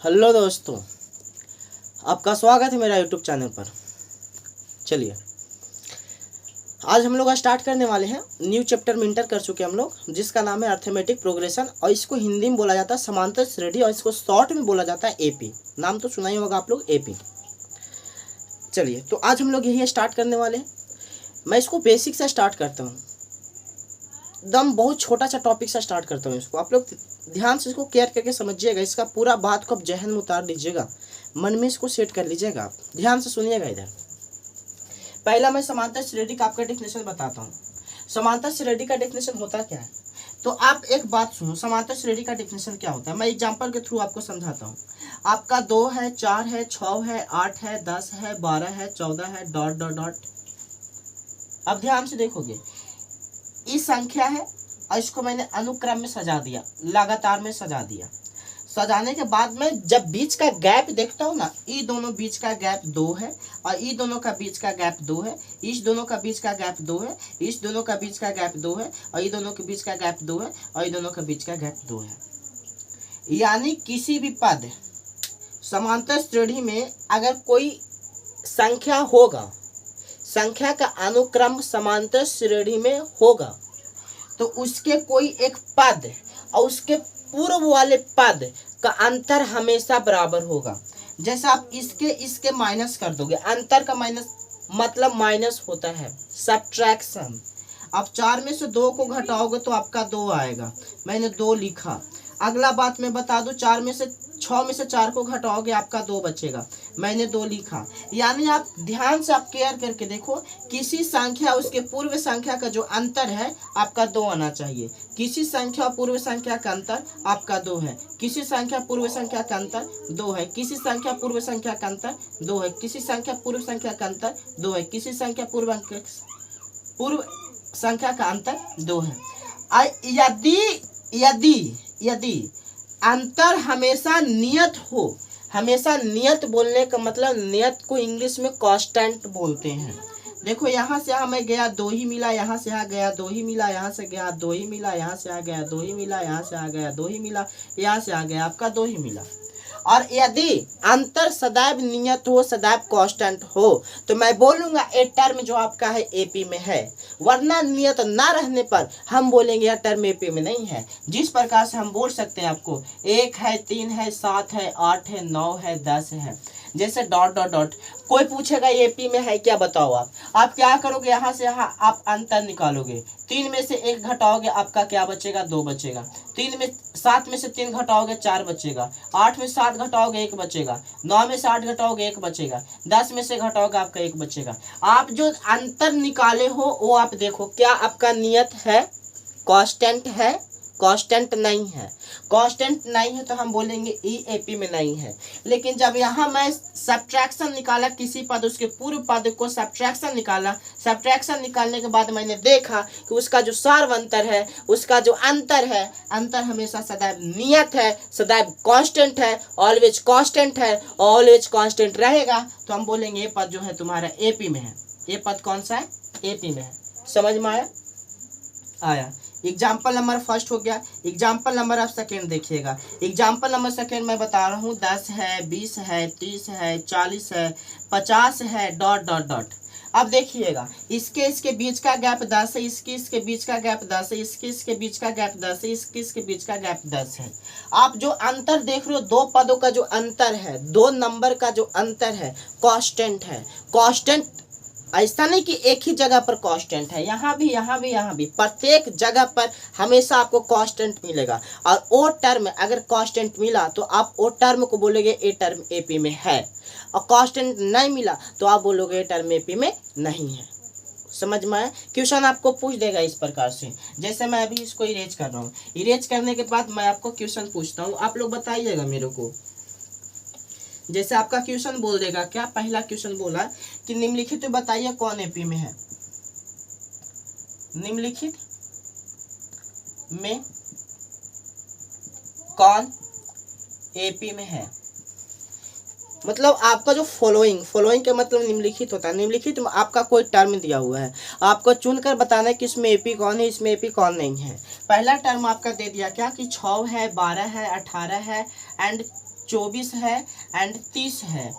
Hello दोस्तों, आपका स्वागत है मेरा यूट्यूब चैनल पर। चलिए आज हम लोग स्टार्ट करने वाले हैं न्यू चैप्टर में इंटर कर चुके हैं हम लोग, जिसका नाम है अर्थमेटिक प्रोग्रेशन और इसको हिंदी में बोला जाता है समांतर श्रेणी और इसको शॉर्ट में बोला जाता है एपी। नाम तो सुना ही होगा आप लोग, एपी। चलिए तो आज हम लोग यही स्टार्ट करने वाले हैं। मैं इसको बेसिक से स्टार्ट करता हूँ, एकदम बहुत छोटा सा टॉपिक से स्टार्ट करता हूँ। इसको आप लोग ध्यान से इसको केयर करके समझिएगा, इसका पूरा बात को आप जहन में उतार लीजिएगा, मन में इसको सेट कर लीजिएगा। आप ध्यान से सुनिएगा। इधर पहला मैं समांतर श्रेणी का आपका डेफिनेशन बताता हूँ। समांतर श्रेणी का डेफिनेशन होता क्या है, तो आप एक बात सुनो। समांतर श्रेणी का डेफिनेशन क्या होता है, मैं एग्जांपल के थ्रू आपको समझाता हूँ। आपका 2 है, 4 है, 6 है, 8 है, 10 है, 12 है, 14 है, डॉट डॉट डॉट। अब ध्यान से देखोगे, इस संख्या है और इसको मैंने अनुक्रम में सजा दिया, लगातार में सजा दिया। सजाने के बाद में जब बीच का गैप देखता हूँ ना, ये दोनों बीच का गैप 2 है और ये दोनों का बीच का गैप 2 है, इस दोनों का बीच का गैप 2 है, इस दोनों का बीच का गैप 2 है और ये दोनों के बीच का गैप 2 है और ये दोनों का बीच का गैप 2 है। यानी किसी भी पद समांतर श्रेणी में अगर कोई संख्या होगा, संख्या का अनुक्रम समांतर श्रेणी में होगा, तो उसके कोई एक पद और उसके पूर्व वाले पद का अंतर हमेशा बराबर होगा। जैसे आप इसके माइनस कर दोगे, अंतर का माइनस मतलब माइनस होता है, सब्ट्रैक्शन। आप 4 में से 2 को घटाओगे तो आपका 2 आएगा, मैंने 2 लिखा। अगला बात मैं बता दूं, 6 में से 4 को घटाओगे आपका 2 बचेगा, मैंने 2 लिखा। यानी आप ध्यान से आप केयर करके देखो, किसी संख्या उसके पूर्व संख्या का जो अंतर है आपका 2 आना चाहिए। किसी संख्या और पूर्व संख्या का अंतर आपका 2 है, किसी संख्या पूर्व संख्या का अंतर 2 है, किसी संख्या पूर्व संख्या का अंतर 2 है, किसी संख्या पूर्व संख्या का अंतर 2 है, किसी संख्या पूर्व संख्या का अंतर 2 है। यदि अंतर हमेशा नियत हो, हमेशा नियत बोलने का मतलब, नियत को इंग्लिश में कांस्टेंट बोलते हैं। देखो यहाँ से यहाँ मैं गया 2 ही मिला, यहाँ से यहाँ गया 2 ही मिला, यहाँ से गया 2 ही मिला, यहाँ से आ गया 2 ही मिला, यहाँ से आ गया 2 ही मिला, यहाँ से आ गया आपका 2 ही मिला। और यदि अंतर सदैव नियत हो, सदैव कांस्टेंट हो, तो मैं बोलूंगा ए टर्म जो आपका है एपी में है। वरना नियत ना रहने पर हम बोलेंगे यह टर्म एपी में नहीं है। जिस प्रकार से हम बोल सकते हैं आपको 1 है, 3 है, 7 है, 8 है, 9 है, 10 है, जैसे डॉट डॉट डॉट। कोई पूछेगा एपी में है क्या, बताओ। आप क्या करोगे, यहाँ से यहाँ आप अंतर निकालोगे। 3 में से 1 घटाओगे आपका क्या बचेगा, 2 बचेगा। 7 में से 3 घटाओगे 4 बचेगा। 8 में 7 घटाओगे 1 बचेगा। 9 में से 8 घटाओगे 1 बचेगा। 10 में से घटाओगे आपका 1 बचेगा। आप जो अंतर निकाले हो वो आप देखो, क्या आपका नियत है, कांस्टेंट है, कांस्टेंट नहीं है। कांस्टेंट नहीं है तो हम बोलेंगे ई एपी में नहीं है। लेकिन जब यहाँ मैं सब्ट्रैक्शन निकाला, किसी पद उसके पूर्व पद को सब्ट्रैक्शन निकाला, सब्ट्रैक्शन निकालने के बाद मैंने देखा कि उसका जो सार्व अंतर है, उसका जो अंतर है, अंतर हमेशा सदैव नियत है, सदैव कांस्टेंट है, ऑलवेज कांस्टेंट है, ऑलवेज कांस्टेंट रहेगा, तो हम बोलेंगे ये पद जो है तुम्हारा एपी में है। ये पद कौन सा है, एपी में है। समझ में आया। एग्जाम्पल नंबर फर्स्ट हो गया। एग्जाम्पल नंबर आप सेकेंड देखिएगा। एग्जाम्पल नंबर सेकेंड मैं बता रहा हूँ, 10 है, 20 है, 30 है, 40 है, 50 है, डॉट डॉट डॉट। अब देखिएगा, इसके बीच का गैप 10 है, इसके बीच का गैप 10 है, इसके बीच का गैप 10 है, इसके बीच का गैप 10 है। आप जो अंतर देख रहे हो, 2 पदों का जो अंतर है, 2 नंबर का जो अंतर है, कांस्टेंट है। कांस्टेंट ऐसा नहीं कि एक ही जगह पर कांस्टेंट है, यहाँ भी, यहाँ भी, यहाँ भी, प्रत्येक जगह पर हमेशा आपको कांस्टेंट मिलेगा। और ओ टर्म अगर कांस्टेंट मिला तो आप ओ टर्म को बोलोगे ए टर्म एपी में है, और कांस्टेंट नहीं मिला तो आप बोलोगे ए टर्म एपी में नहीं है। समझ में आया। क्वेश्चन आपको पूछ देगा इस प्रकार से। जैसे मैं अभी इसको इरेज कर रहा हूँ, इरेज करने के बाद मैं आपको क्वेश्चन पूछता हूँ, आप लोग बताइएगा मेरे को। जैसे आपका क्वेश्चन बोल देगा, क्या पहला क्वेश्चन बोला कि निम्नलिखित बताइए कौन एपी में है। निम्नलिखित में कौन एपी में है, मतलब आपका जो फॉलोइंग का मतलब निम्नलिखित होता है। निम्नलिखित में आपका कोई टर्म दिया हुआ है, आपको चुनकर बताना है कि इसमें एपी कौन है, इसमें एपी कौन नहीं है। पहला टर्म आपका दे दिया क्या कि 6 है, 12 है, 18 है एंड 24 है एंड 30 है,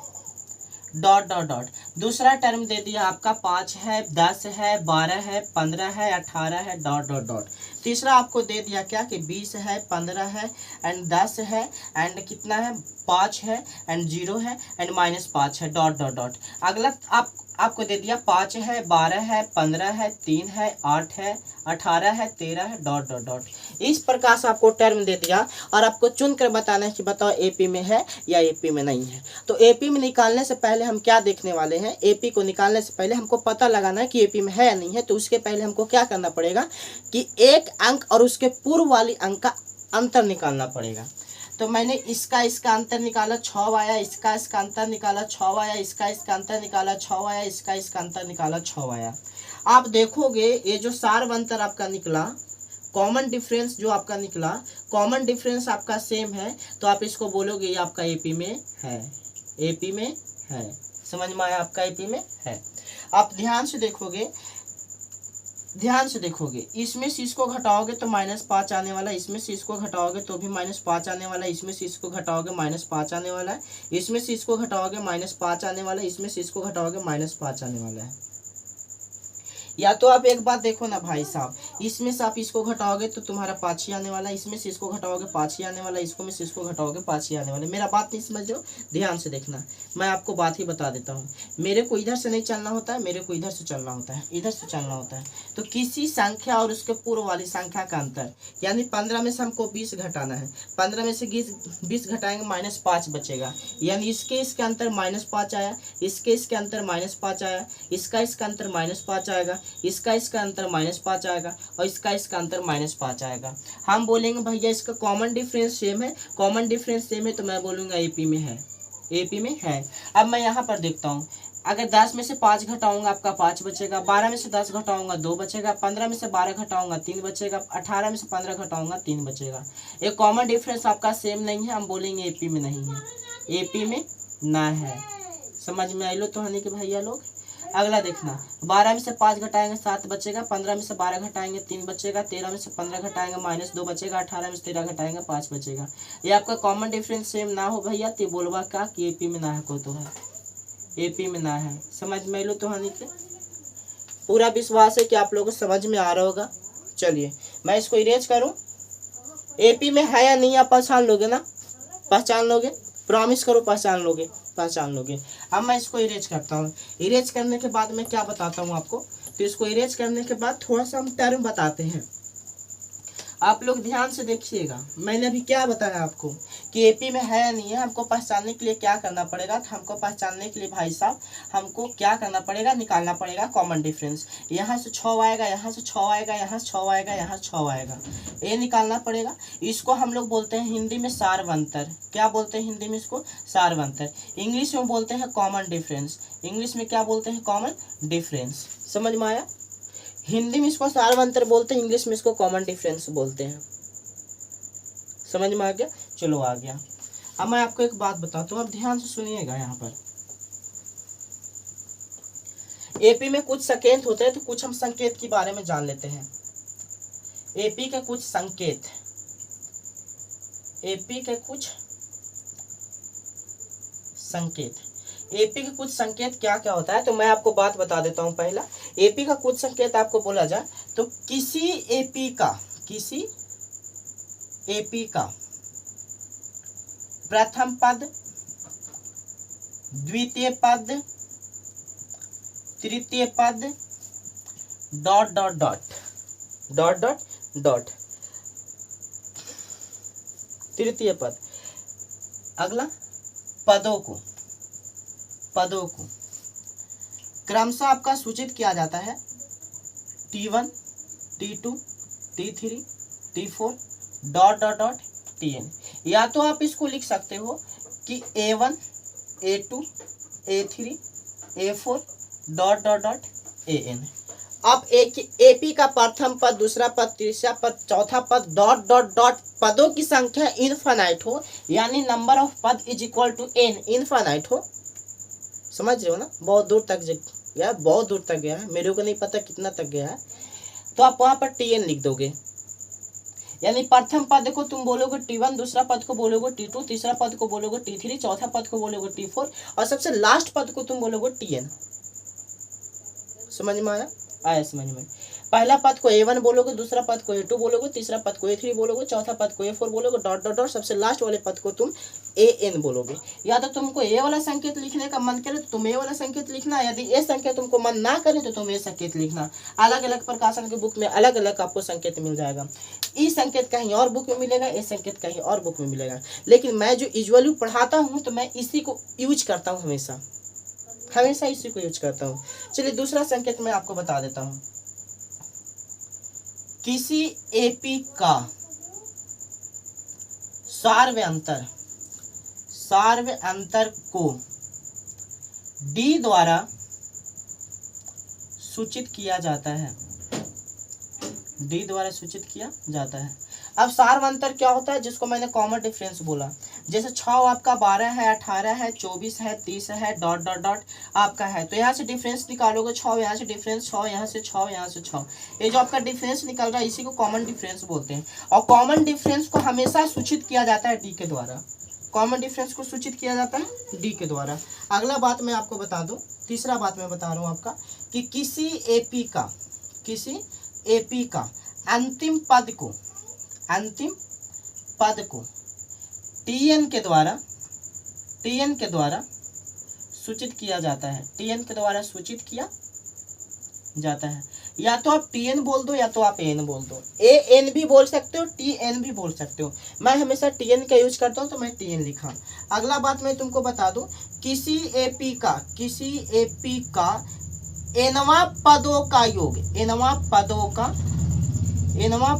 डॉट डॉट डॉट। दूसरा टर्म दे दिया आपका 5 है, 10 है, 12 है, 15 है, 18 है, डॉट डॉट डॉट। तीसरा आपको दे दिया क्या कि 20 है, 15 है एंड 10 है एंड कितना है 5 है एंड 0 है एंड -5 है, डॉट डॉट डॉट। अगला आपको दे दिया 5 है, 12 है, 15 है, 3 है, 8 है, 18 है, 13 है, डॉट डॉट डॉट। इस प्रकार से आपको टर्म दे दिया और आपको चुन कर बताना है कि बताओ एपी में है या एपी में नहीं है। तो एपी में निकालने से पहले हम क्या देखने वाले हैं, एपी को निकालने से पहले हमको पता लगाना है कि एपी में है या नहीं है। तो उसके पहले हमको क्या करना पड़ेगा कि एक अंक और उसके पूर्व वाली अंक का अंतर निकालना पड़ेगा। तो मैंने इसका अंतर निकाला 6 आया, इसका अंतर निकाला 6 आया, इसका अंतर निकाला 6 आया, इसका अंतर निकाला 6 आया। आप देखोगे ये जो सार अंतर आपका निकला, कॉमन डिफरेंस जो आपका निकला, कॉमन डिफरेंस आपका सेम है, तो आप इसको बोलोगे ये आपका एपी में है, एपी में है। समझ में आया, आपका एपी में है। आप ध्यान से देखोगे, इसमें से इसको घटाओगे तो -5 आने वाला है, इसमें से इसको घटाओगे तो भी -5 आने वाला है, इसमें से इसको घटाओगे -5 आने वाला है, इसमें से इसको घटाओगे -5 आने वाला है, इसमें से इसको घटाओगे -5 आने वाला है। या तो आप एक बात देखो ना भाई साहब, इसमें से आप इसको घटाओगे तो तुम्हारा 5 ही आने वाला है, इसमें से इसको घटाओगे 5 ही आने वाला है, इसको में से इसको घटाओगे 5 ही आने वाला है। मेरा बात नहीं समझ रहे हो, ध्यान से देखना, मैं आपको बात ही बता देता हूँ। मेरे को इधर से नहीं चलना होता है, मेरे को इधर से चलना होता है, इधर से चलना होता है। तो किसी संख्या और उसके पूर्व वाली संख्या का अंतर, यानी 15 में से हमको 20 घटाना है, 15 में से 20 घटाएंगे -5 बचेगा, यानी इसके अंतर -5 आया, इसके अंतर -5 आया, इसका अंतर -5 आएगा, इसका अंतर -5 आएगा और इसका अंतर -5 आएगा। हम बोलेंगे भैया इसका कॉमन डिफरेंस सेम है, कॉमन डिफरेंस सेम है, तो मैं बोलूँगा एपी में है, एपी में है। अब मैं यहाँ पर देखता हूँ, अगर 10 में से 5 घटाऊंगा आपका 5 बचेगा, 12 में से 10 घटाऊंगा 2 बचेगा, 15 में से 12 घटाऊंगा 3 बचेगा, 18 में से 15 घटाऊंगा 3 बचेगा। एक कॉमन डिफरेंस आपका सेम नहीं है, हम बोलेंगे एपी में नहीं है, एपी में ना है। समझ में आई लो तो हनी के भैया लोग। अगला देखना, 12 में से 5 घटाएंगे 7 बचेगा, 15 में से 12 घटाएंगे 3 बचेगा, 13 में से 15 घटाएंगे -2 बचेगा, 18 में से 13 घटाएंगे 5 बचेगा। ये आपका कॉमन डिफरेंस सेम ना हो भैया तो बोलवा का कि एपी में ना है, कोई तो है, एपी में ना है। समझ में लो तो हनी के, पूरा विश्वास है कि आप लोगों को समझ में आ रहा होगा। चलिए मैं इसको इरेज करूँ, एपी में है या नहीं आप पहचान लोगे ना, पहचान लोगे, प्रॉमिस करो पहचान लोगे, पहचान लोगे। अब मैं इसको इरेज करता हूँ, इरेज करने के बाद मैं क्या बताता हूँ आपको, तो इसको इरेज करने के बाद थोड़ा सा हम टर्म बताते हैं, आप लोग ध्यान से देखिएगा। मैंने अभी क्या बताया आपको कि एपी में है या नहीं है, हमको पहचानने के लिए क्या करना पड़ेगा, तो हमको पहचानने के लिए भाई साहब हमको क्या करना पड़ेगा, निकालना पड़ेगा कॉमन डिफरेंस। यहाँ से 6 आएगा, यहाँ से 6 आएगा, यहाँ से 6 आएगा, यहाँ से 6 आएगा, ये निकालना पड़ेगा। इसको हम लोग बोलते हैं हिंदी में सारवंतर। क्या बोलते हैं हिंदी में इसको? सारवंतर। इंग्लिश में बोलते हैं कॉमन डिफरेंस। इंग्लिश में क्या बोलते हैं? Common difference. समझ में आया? हिंदी में इसको सारवंतर बोलते हैं, इंग्लिश में इसको कॉमन डिफरेंस बोलते हैं। समझ में आ गया? चलो आ गया। अब मैं आपको एक बात बताता हूँ, अब ध्यान से सुनिएगा। यहाँ पर एपी में कुछ संकेत होते हैं, तो कुछ हम संकेत के बारे में जान लेते हैं। एपी के कुछ संकेत, एपी के कुछ संकेत, एपी के कुछ संकेत क्या क्या होता है, तो मैं आपको बात बता देता हूं। पहला, एपी का कुछ संकेत आपको बोला जाए तो किसी एपी का प्रथम पद, द्वितीय पद, तृतीय पद, dot dot dot dot dot dot, तृतीय पद। अगला, पदों को क्रमशः आपका सूचित किया जाता है T1, T2, T3, T4, dot dot dot Tn। या तो आप इसको लिख सकते हो कि A1, A2, A3, A4, dot dot dot An। अब एक एपी का प्रथम पद, दूसरा पद, तीसरा पद, चौथा पद, डॉट डॉट डॉट पदों की संख्या इनफाइनाइट हो, यानी नंबर ऑफ पद is equal to n, infinite हो। समझ रहे हो ना? बहुत दूर तक गया, बहुत दूर तक गया है, मेरे को नहीं पता कितना तक गया है। तो आप वहां पर Tn लिख दोगे। यानी प्रथम पद को तुम बोलोगे T1, दूसरा पद को बोलोगे T2, तीसरा पद को बोलोगे T3, चौथा पद को बोलोगे T4 और सबसे लास्ट पद को तुम बोलोगे Tn। समझ में आया समझ में। पहला पद को A1 बोलोगे, दूसरा पद को A2 बोलोगे, तीसरा पद को A3 बोलोगे, चौथा पद को A4 बोलोगे, डॉट डॉट डॉट, सबसे लास्ट वाले पद को तुम AN बोलोगे। या तो तुमको ए वाला संकेत लिखने का मन करे तो तुम ए वाला संकेत लिखना, यदि ए संकेत तुमको मन ना करे तो तुम ए संकेत लिखना। अलग अलग प्रकाशन के बुक में अलग अलग आपको संकेत मिल जाएगा। ई संकेत कहीं और बुक में मिलेगा, ए संकेत कहीं और बुक में मिलेगा, लेकिन मैं जो यूजुअली पढ़ाता हूँ तो मैं इसी को यूज करता हूँ, हमेशा इसी को यूज करता हूँ। चलिए दूसरा संकेत मैं आपको बता देता हूँ। किसी एपी का सार्व अंतर को डी द्वारा सूचित किया जाता है, डी द्वारा सूचित किया जाता है। अब सार्व अंतर क्या होता है, जिसको मैंने कॉमन डिफरेंस बोला। जैसे 6 आपका 12 है, 18 है, 24 है, 30 है, डॉट डॉट डॉट आपका है, तो यहाँ से डिफरेंस निकालोगे 6, यहाँ से डिफरेंस 6, यहाँ से 6, यहाँ से 6, ये जो आपका डिफरेंस निकल रहा है इसी को कॉमन डिफरेंस बोलते हैं। और कॉमन डिफरेंस को हमेशा सूचित किया जाता है डी के द्वारा, कॉमन डिफरेंस को सूचित किया जाता है डी के द्वारा। अगला बात मैं आपको बता दूं, तीसरा बात मैं बता रहा हूँ आपका कि किसी एपी का अंतिम पद को टीएन के द्वारा सूचित किया जाता है, टीएन के द्वारा सूचित किया जाता है। या तो आप टीएन बोल दो या तो आप एन बोल दो, एन भी बोल सकते हो, टीएन भी बोल सकते हो। मैं हमेशा टीएन का यूज करता हूँ तो मैं टीएन लिखा। अगला बात मैं तुमको बता दूं, किसी एपी का एनवा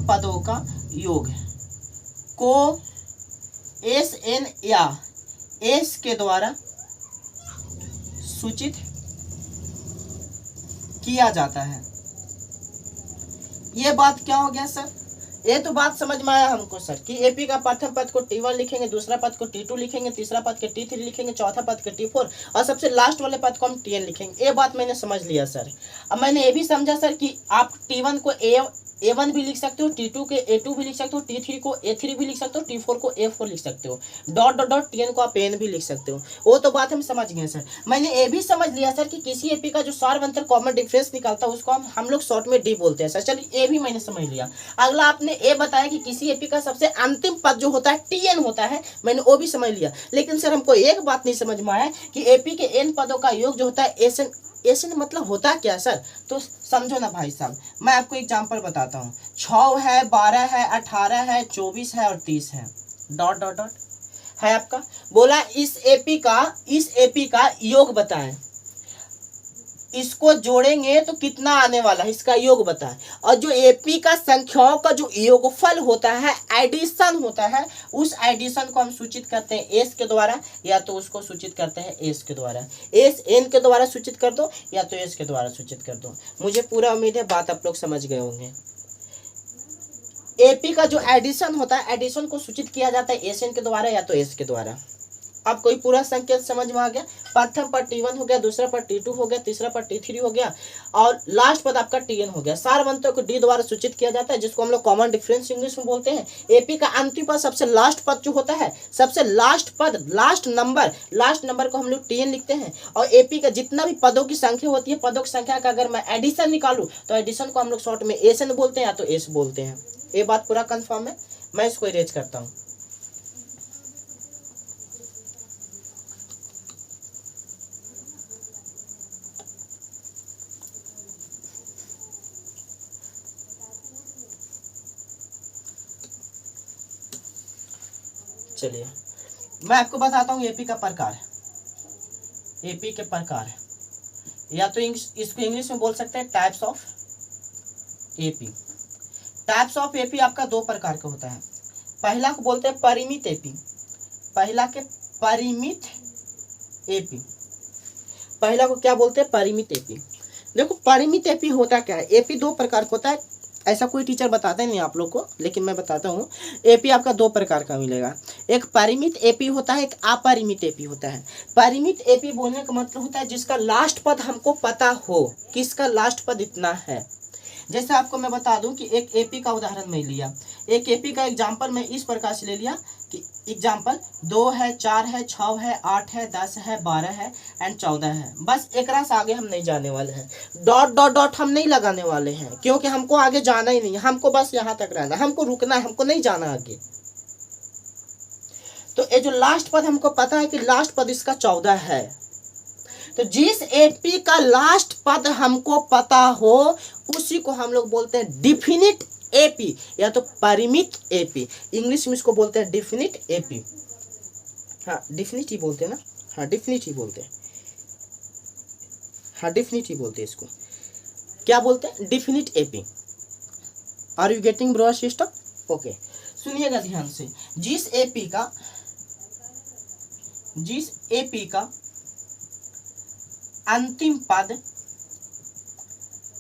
पदों का योग को एस एन या एस के द्वारा सूचित किया जाता है। ये बात क्या हो गया सर, ये तो बात समझ में आया हमको सर कि एपी का प्रथम पद को T1 लिखेंगे, दूसरा पद को T2 लिखेंगे, तीसरा पद के T3 लिखेंगे, चौथा पद के T4 और सबसे लास्ट वाले पद को हम TN लिखेंगे। ये बात मैंने समझ लिया सर। अब मैंने ये भी समझा सर कि आप T1 को A1 भी लिख सकते हो, T2 के A2 भी लिख सकते हो, T3 को A3 भी लिख सकते हो, T4 को A4 लिख सकते हो, डॉट डॉट डॉट TN को आप AN भी लिख सकते हो। वो तो बात हम समझ गए सर। मैंने ये भी समझ लिया सर कि किसी एपी का जो सार्व अंतर कॉमन डिफरेंस निकलता है उसको हम लोग शॉर्ट में डी बोलते हैं सर। चलिए ये भी मैंने समझ लिया। अगला आपने ये बताया कि किसी एपी का सबसे अंतिम पद जो होता है TN होता है, मैंने वो भी समझ लिया। लेकिन सर हमको एक बात नहीं समझ में आया कि एपी के एन पदों का योग जो होता है एसएन मतलब होता क्या सर, तो समझो ना भाई साहब। मैं आपको एग्जांपल बताता हूँ। 6 है, 12 है, 18 है, 24 है और 30 है, डॉट डॉट डॉट है आपका। बोला इस एपी का योग बताएं, इसको जोड़ेंगे तो कितना आने वाला है, इसका योग बताएं। और जो एपी का संख्याओं का जो योगफल होता है, एडिशन होता है, उस एडिशन को हम सूचित करते हैं एस के द्वारा, या तो उसको सूचित करते हैं एस के द्वारा। एस एन के द्वारा सूचित कर दो या तो एस के द्वारा सूचित कर दो। मुझे पूरा उम्मीद है बात आप लोग समझ गए होंगे। एपी का जो एडिशन होता है, एडिशन को सूचित किया जाता है एस एन के द्वारा या तो एस के द्वारा। अब कोई पूरा संकेत समझ में आ गया। प्रथम पद T1 हो गया, दूसरा पद T2 हो गया, तीसरा पद T3 हो गया और लास्ट पद आपका TN हो गया। सार्व अंतर को डी द्वारा सूचित किया जाता है, जिसको हम लोग कॉमन डिफरेंस इंग्लिश में बोलते हैं। एपी का अंतिम पद, सबसे लास्ट पद जो होता है, सबसे लास्ट पद, लास्ट नंबर को हम लोग TN लिखते हैं। और एपी का जितना भी पदों की संख्या होती है, पदों की संख्या का अगर मैं एडिशन निकालूं तो एडिशन को हम लोग शॉर्ट में एसएन बोलते हैं या तो एस बोलते हैं। ये बात पूरा कंफर्म है। मैं इसको इरेज करता हूँ। चलिए मैं आपको बताता हूँ एपी का प्रकार। एपी के प्रकार, या तो इसको इंग्लिश में बोल सकते हैं types of AP. Types of AP आपका 2 प्रकार का होता है। पहला को बोलते हैं परिमित एपी, पहला को क्या बोलते हैं, परिमित एपी। देखो परिमित एपी होता क्या है, एपी 2 प्रकार का होता है। ऐसा कोई टीचर बताते नहीं आप लोग को, लेकिन मैं बताता हूँ। एपी आपका 2 प्रकार का मिलेगा। एक परिमित एपी होता है, एक अपरिमित एपी होता है। परिमित एपी बोलने का मतलब होता है जिसका लास्ट पद हमको पता हो, किसका लास्ट पद इतना है। जैसे आपको मैं बता दूं कि एक एपी का उदाहरण मैं लिया, एक एपी का एग्जाम्पल मैं इस प्रकार से ले लिया कि एग्जाम्पल 2 है, 4 है, 6 है, 8 है, 10 है, 12 है एंड 14 है। बस एक रास आगे हम नहीं जाने वाले हैं, डॉट डॉट डॉट हम नहीं लगाने वाले हैं, क्योंकि हमको आगे जाना ही नहीं है, हमको बस यहाँ तक रहना, हमको रुकना है, हमको नहीं जाना आगे। तो ये जो लास्ट पद हमको पता है कि लास्ट पद इसका 14 है, तो जिस एपी का लास्ट पद हमको पता हो उसी को हम लोग बोलते हैं डिफिनिट एपी या तो परिमित एपी। इंग्लिश में इसको बोलते हैं डिफिनिट एपी। हाँ डिफिनिट ही बोलते हैं ना, हाँ डिफिनिट ही बोलते हैं, हाँ डिफिनिट ही बोलते हैं इसको। क्या बोलते हैं? Definite AP. Are you getting bro sister? Okay, सुनिएगा ध्यान से। जिस एपी का अंतिम पद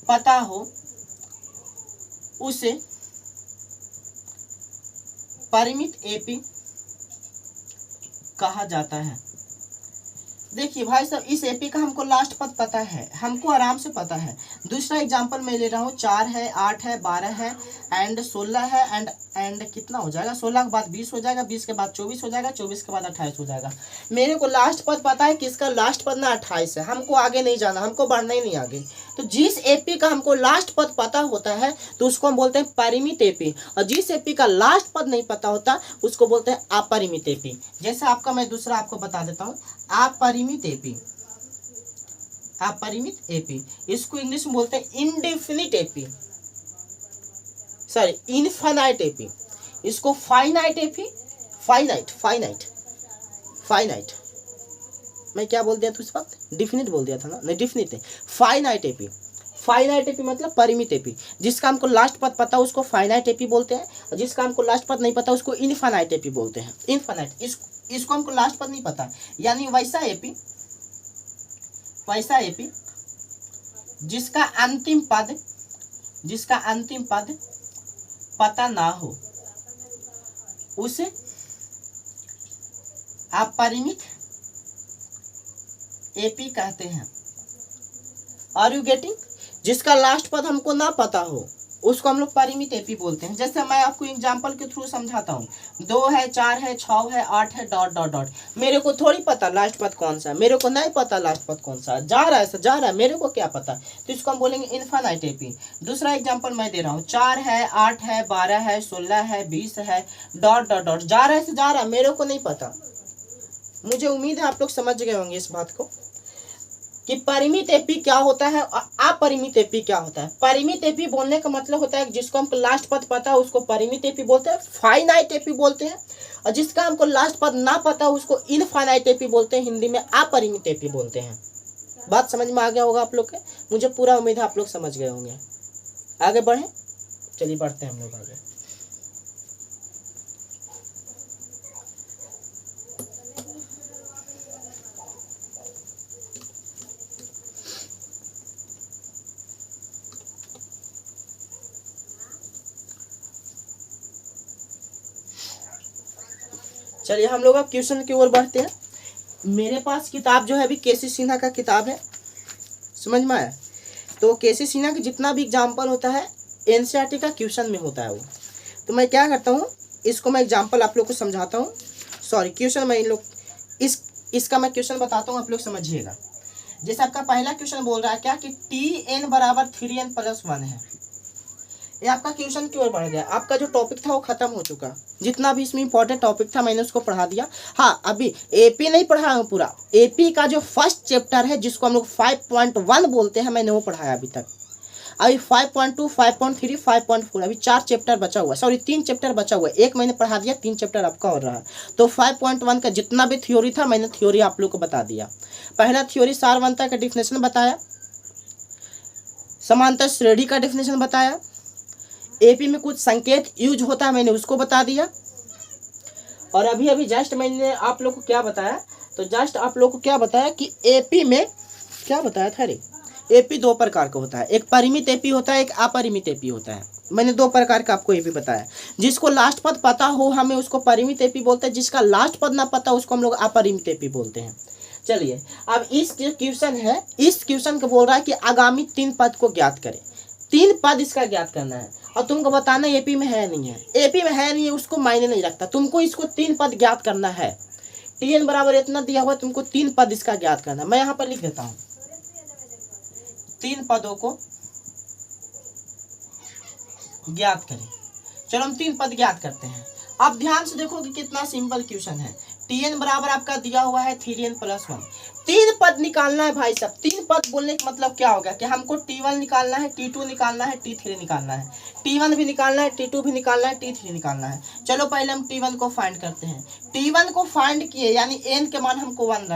पता हो उसे परिमित एपी कहा जाता है। देखिए भाई साहब, इस एपी का हमको लास्ट पद पता है, हमको आराम से पता है। दूसरा एग्जांपल मैं ले रहा हूँ, 4 है, 8 है, 12 है एंड 16 है एंड कितना हो जाएगा, 16 के बाद 20 हो जाएगा, 20 के बाद 24 हो जाएगा, 24 के बाद 28 हो जाएगा। मेरे को लास्ट पद पता है कि इसका लास्ट पद ना 28 है, हमको आगे नहीं जाना, हमको बढ़ना ही नहीं आगे। तो जिस एपी का हमको लास्ट पद पता होता है तो उसको हम बोलते हैं परिमित एपी, और जिस एपी का लास्ट पद नहीं पता होता उसको बोलते हैं अपरिमित एपी। जैसे आपका मैं दूसरा आपको बता देता हूँ, अपरिमित एपी, अपरिमित एपी, इसको इंग्लिश में बोलते हैं indefinite AP, sorry infinite AP, इसको फाइनाइट एपी, फाइनाइट मैं क्या बोल दिया था उस वक्त? डिफिनिट बोल दिया था ना, नहीं डिफिनिट है, फाइनाइट एपी। फाइनाइट एपी मतलब परिमित एपी। जिसका हमको लास्ट पद पता है उसको फाइनाइट एपी बोलते हैं, और जिसका हमको लास्ट पद नहीं पता उसको इनफाइनाइट एपी बोलते हैं। इनफाइनाइट, इसको हमको लास्ट पद नहीं पता, यानी वैसा एपी जिसका अंतिम पद पता ना हो उसे अपरिमित एपी कहते हैं। Are you getting? जिसका लास्ट पद हमको ना पता हो उसको हम लोग परिमित एपी बोलते हैं। जैसे मैं आपको एग्जांपल के थ्रू समझाता हूँ, 2 है, 4 है, 6 है, 8 है, डॉट डॉट डॉट। मेरे को थोड़ी पता लास्ट पद कौन सा है, मेरे को नहीं पता लास्ट पद कौन सा है, जा रहा है, मेरे को क्या पता, तो इसको हम बोलेंगे इनफाइनाइट एपी। दूसरा एग्जाम्पल मैं दे रहा हूँ, 4 है, 8 है, 12 है, 16 है, 20 है, डॉट डॉट डॉट, जा रहा है, मेरे को नहीं पता। मुझे उम्मीद है आप लोग समझ गए होंगे इस बात को कि परिमित एपी क्या होता है और अपरिमित एपी क्या होता है। परिमित एपी बोलने का मतलब होता है जिसको हमको लास्ट पद पता है उसको परिमित एपी बोलते हैं, फाइनाइट एपी बोलते हैं, और जिसका हमको लास्ट पद ना पता उसको इनफाइनाइट एपी बोलते हैं, हिंदी में अपरिमित एपी बोलते हैं। बात समझ में आ गया होगा आप लोग के? मुझे पूरा उम्मीद है आप लोग समझ गए होंगे। आगे बढ़े, चलिए बढ़ते हैं हम लोग आगे। चलिए हम लोग अब क्वेश्चन की ओर बढ़ते हैं। मेरे पास किताब जो है अभी केसी सिन्हा का किताब है, समझ में आया? तो केसी सिन्हा का जितना भी एग्जाम्पल होता है एनसीईआरटी का क्वेश्चन में होता है वो। तो मैं क्या करता हूँ, इसको मैं एग्जाम्पल आप लोग को समझाता हूँ, सॉरी क्वेश्चन मैं इन लोग इसका मैं क्वेश्चन बताता हूँ, आप लोग समझिएगा। जैसे आपका पहला क्वेश्चन बोल रहा है क्या कि Tn बराबर 3n+1 है। ये आपका क्वेश्चन की ओर बढ़ गया। आपका जो टॉपिक था वो खत्म हो चुका, जितना भी इसमें इंपॉर्टेंट टॉपिक था मैंने उसको पढ़ा दिया। हाँ अभी एपी नहीं पढ़ा हूँ पूरा, एपी का जो फर्स्ट चैप्टर है जिसको हम लोग 5.1 बोलते हैं मैंने वो पढ़ाया अभी तक। अभी 5.2, 5.3, 5.4 अभी 4 चैप्टर बचा हुआ है, सॉरी 3 चैप्टर बचा हुआ है। एक मैंने पढ़ा दिया, 3 चैप्टर आपका और रहा। तो 5.1 का जितना भी थ्योरी था मैंने थ्योरी आप लोग को बता दिया। पहला थ्योरी सारवंता का डिफिनेशन बताया, समांतर श्रेणी का डिफिनेशन बताया, एपी में कुछ संकेत यूज होता है मैंने उसको बता दिया। और अभी जस्ट मैंने आप लोग को क्या बताया, तो जस्ट आप लोग को क्या बताया कि एपी में क्या बताया था रे, एपी 2 प्रकार का होता है, एक परिमित एपी होता है, एक अपरिमित एपी होता है। मैंने 2 प्रकार का आपको एपी बताया। जिसको लास्ट पद पता हो हमें उसको परिमित एपी बोलते हैं, जिसका लास्ट पद ना पता उसको हम लोग अपरिमित एपी बोलते हैं। चलिए अब इस क्वेश्चन है, इस क्वेश्चन को बोल रहा है कि आगामी 3 पद को ज्ञात करें। 3 पद इसका ज्ञात करना है और तुमको बताना एपी में है नहीं है, एपी में है नहीं है उसको मायने नहीं रखता, तुमको इसको 3 पद ज्ञात करना है। टीएन बराबर इतना दिया हुआ, तुमको 3 पद इसका ज्ञात करना है। मैं यहाँ पर लिख देता हूँ 3 पदों को ज्ञात करें। चलो हम 3 पद ज्ञात करते हैं। आप ध्यान से देखो कि कितना सिंपल क्वेश्चन है। टीएन बराबर आपका दिया हुआ है 3n + 1, 3 पद निकालना है भाई साहब। 3 पद बोलने का मतलब क्या होगा कि हमको T1 निकालना है, T2 निकालना है, T3 निकालना है, T1 भी निकालना है, T2 भी निकालना है, T3 निकालना है। चलो पहले हम T1 को फाइंड करते हैं। T1 को फाइंड किए यानी n के मान हमको 1